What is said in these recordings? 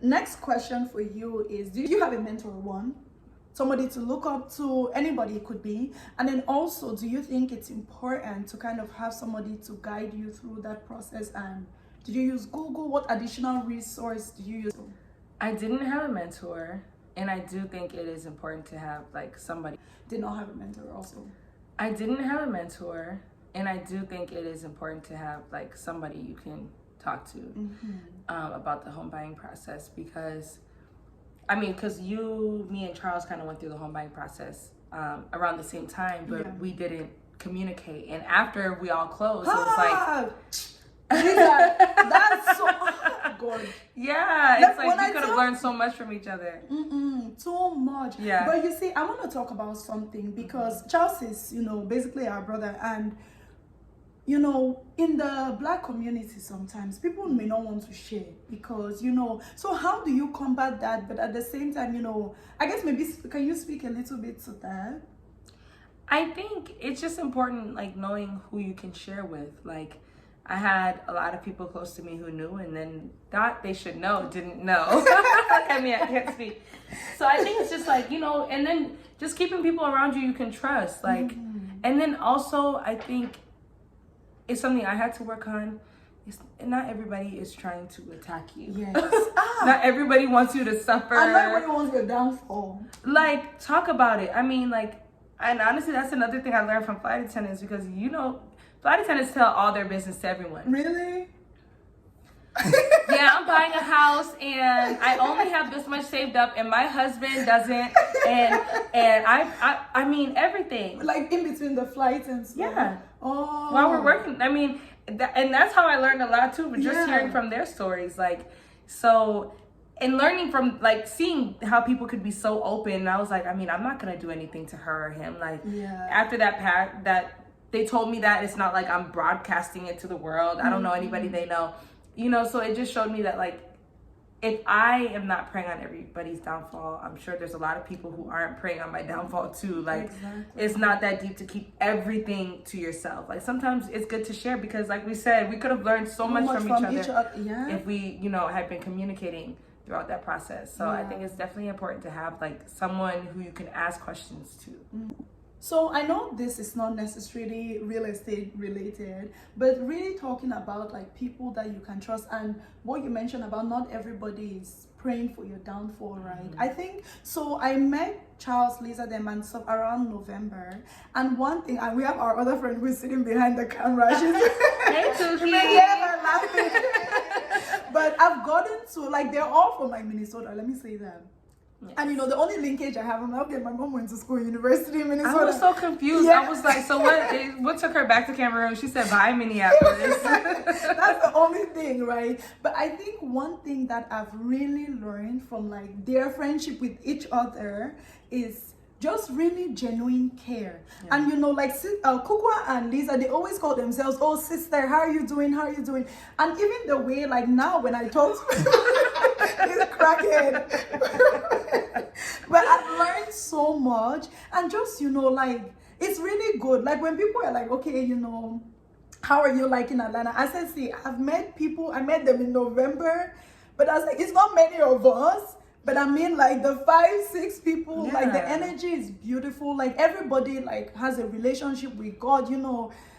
Next question for you is, do you have a mentor, one? Somebody to look up to, anybody it could be. And then also, do you think it's important to kind of have somebody to guide you through that process? And did you use Google? What additional resource do you use? I didn't have a mentor, and I do think it is important to have like somebody. Did not have a mentor also. I didn't have a mentor, and I do think it is important to have like somebody you can talk to about the home buying process, because me and Charles kind of went through the home buying process around the same time, but we didn't communicate. And after we all closed, it was like, that's so good. Yeah, it's like we could have learned so much from each other. So much. Yeah. But you see, I want to talk about something, because Charles is, basically our brother, and in the Black community, sometimes people may not want to share because, so how do you combat that? But at the same time, I guess maybe, can you speak a little bit to that? I think it's just important, like, knowing who you can share with. Like, I had a lot of people close to me who knew, and then thought they should know, didn't know. I can't speak. So I think it's just like, and then just keeping people around you can trust. Like, and then also, I think it's something I had to work on. Not everybody is trying to attack you. Yes. Not everybody wants you to suffer. And not everybody wants your downfall. Like, talk about it. I mean, like, and honestly, that's another thing I learned from flight attendants, because, flight attendants tell all their business to everyone. Really? Yeah, I'm buying a house and I only have this much saved up and my husband doesn't, and I mean everything. Like in between the flights and stuff. Yeah. Oh. While we're working, I mean, and that's how I learned a lot too, but just hearing from their stories, like, so, and learning from, like, seeing how people could be so open. And I was like, I mean, I'm not gonna do anything to her or him. Like, after that they told me that, it's not like I'm broadcasting it to the world. I don't know anybody they know. So it just showed me that, like, if I am not preying on everybody's downfall, I'm sure there's a lot of people who aren't preying on my downfall too. Like, it's not that deep to keep everything to yourself. Like, sometimes it's good to share, because, like we said, we could have learned so much from each other if we, had been communicating throughout that process. So I think it's definitely important to have, like, someone who you can ask questions to. So I know this is not necessarily real estate related, but really talking about, like, people that you can trust, and what you mentioned about not everybody is praying for your downfall, right? I think, so I met Charles, Lisa, them and stuff around November, and one thing, and we have our other friend who's sitting behind the camera. She's Hey, Tuki. Yeah, we're laughing. But I've gotten to, like, they're all from, like, Minnesota, let me say that. Yes. And the only linkage I have, I'm like, okay, my mom went to school, university in Minnesota. I was so confused. I was like, so what took her back to Cameroon? She said, bye, Minneapolis. That's the only thing, right? But I think one thing that I've really learned from, like, their friendship with each other is just really genuine care. And like Kukwa and Lisa, they always call themselves, oh sister, how are you doing, and even the way, like, now when I talk to he's cracking. But I've learned so much, and just like, it's really good. Like, when people are like, okay, how are you like in Atlanta? I said, see, I met them in November, but I was like, it's not many of us. But I mean, like, the 5-6 people, like, the energy is beautiful. Like, everybody, like, has a relationship with God,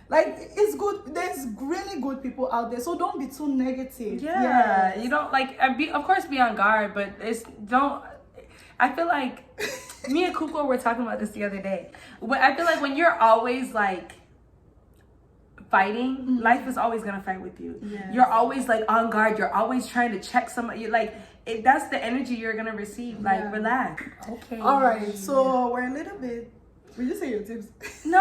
like, it's good. There's really good people out there, so don't be too negative. You don't, like, of course be on guard, but I feel like me and Kuko were talking about this the other day. I feel like when you're always, like, fighting, life is always gonna fight with you. You're always, like, on guard. You're always trying to check somebody. You're like, that's the energy you're gonna receive. Like, relax. Okay. All right. So we're a little bit. Will you say your tips? No.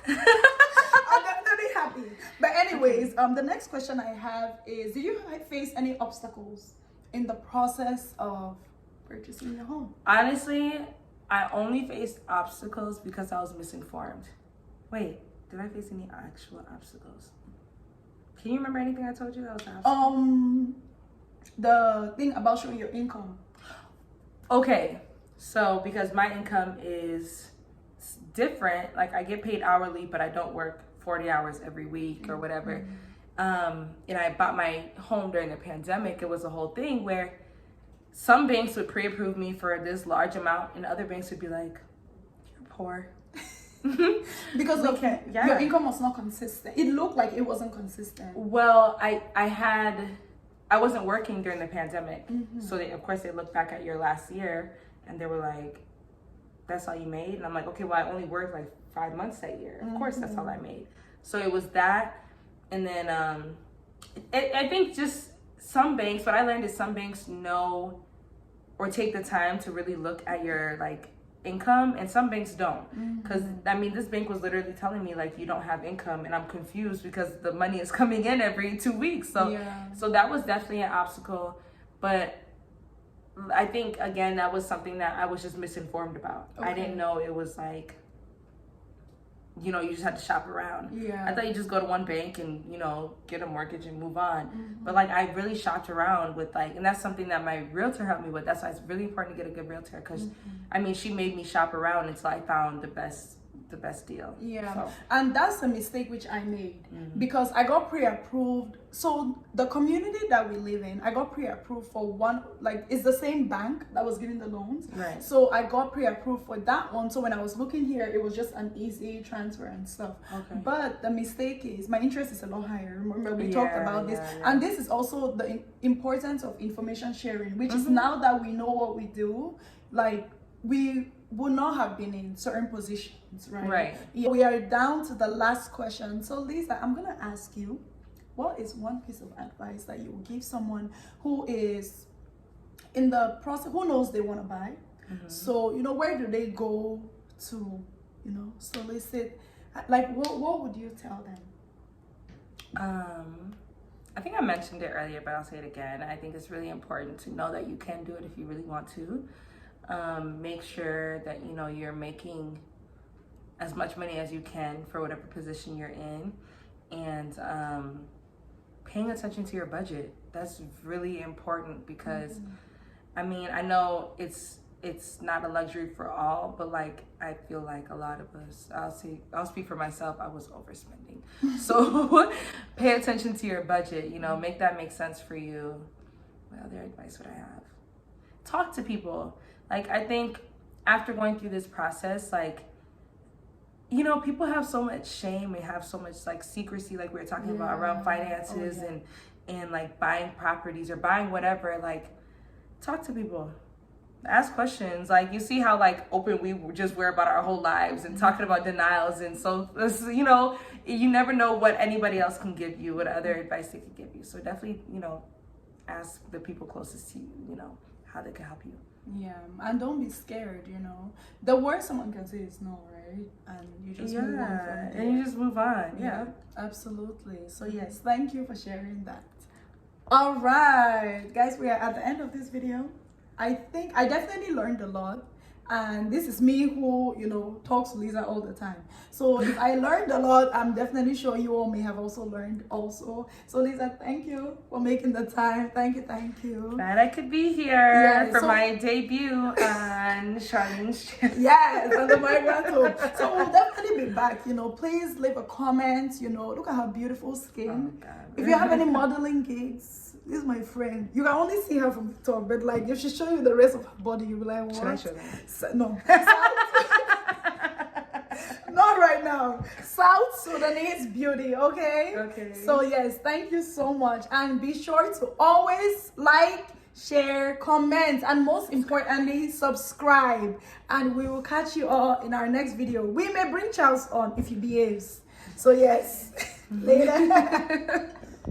I'm definitely happy. But anyways, the next question I have is: did you face any obstacles in the process of purchasing your home? Honestly, I only faced obstacles because I was misinformed. Wait, did I face any actual obstacles? Can you remember anything I told you that was an obstacle? The thing about showing your income. Okay, so because my income is different, like, I get paid hourly, but I don't work 40 hours every week or whatever. And I bought my home during the pandemic. It was a whole thing where some banks would pre-approve me for this large amount, and other banks would be like, "You're poor." Because your income was not consistent. It looked like it wasn't consistent. Well, I wasn't working during the pandemic, so of course they looked back at your last year and they were like, "That's all you made?" And I'm like, "Okay, well I only worked like 5 months that year. Of course that's all I made." So it was that, and then I think just some banks. What I learned is some banks know or take the time to really look at your like income, and some banks don't, because I mean this bank was literally telling me like, you don't have income, and I'm confused because the money is coming in every 2 weeks. So that was definitely an obstacle, but I think again that was something that I was just misinformed about. I didn't know it was like, you know, you just had to shop around. I thought you just go to one bank and, you know, get a mortgage and move on. But like I really shopped around with like, and that's something that my realtor helped me with. That's why it's really important to get a good realtor, because I mean she made me shop around until I found the best deal. And that's the mistake which I made, because I got pre-approved. So the community that we live in, I got pre-approved for one, like it's the same bank that was giving the loans, so I got pre-approved for that one. So when I was looking here, it was just an easy transfer and stuff. But the mistake is my interest is a lot higher. Remember we talked about this, and this is also the importance of information sharing, which is now that we know what we do, like we would not have been in certain positions, right? We are down to the last question. So Lisa, I'm gonna ask you, what is one piece of advice that you would give someone who is in the process, who knows they want to buy? So, you know, where do they go to, you know, solicit? Like, what would you tell them? I think I mentioned it earlier, but I'll say it again. I think it's really important to know that you can do it if you really want to. Make sure that, you know, you're making as much money as you can for whatever position you're in, and paying attention to your budget. That's really important, because I mean, I know it's not a luxury for all, but like I feel like a lot of us, I'll speak for myself, I was overspending. So pay attention to your budget, you know, make that make sense for you. What other advice would I have? Talk to people. Like, I think after going through this process, like, you know, people have so much shame, they have so much like secrecy, like we were talking about around finances and like buying properties or buying whatever. Like, talk to people, ask questions. Like, you see how like open we just were about our whole lives and talking about denials, and so you know, you never know what anybody else can give you, what other advice they could give you. So definitely, you know, ask the people closest to you, you know, how they can help you. And don't be scared, you know. The worst someone can say is no, right? And you just move on from there. And you just move on. Absolutely. So yes, thank you for sharing that. All right, guys, we are at the end of this video. I think I definitely learned a lot. And this is me who, you know, talks to Lisa all the time. So if I learned a lot, I'm definitely sure you all may have also learned also. So Lisa, thank you for making the time. Thank you. Glad I could be here for my debut on Charlene's channel. Yes, on the Migrant Home. So we'll definitely be back, you know. Please leave a comment, you know. Look at her beautiful skin. Oh, God. If you have any modeling gigs, this is my friend. You can only see her from the top, but like if she show you the rest of her body, you'll be like, what? Should I show that? No. Not right now. South Sudanese beauty, okay? Okay. So yes, thank you so much. And be sure to always like, share, comment, and most importantly, subscribe. And we will catch you all in our next video. We may bring Charles on if he behaves. So yes, later.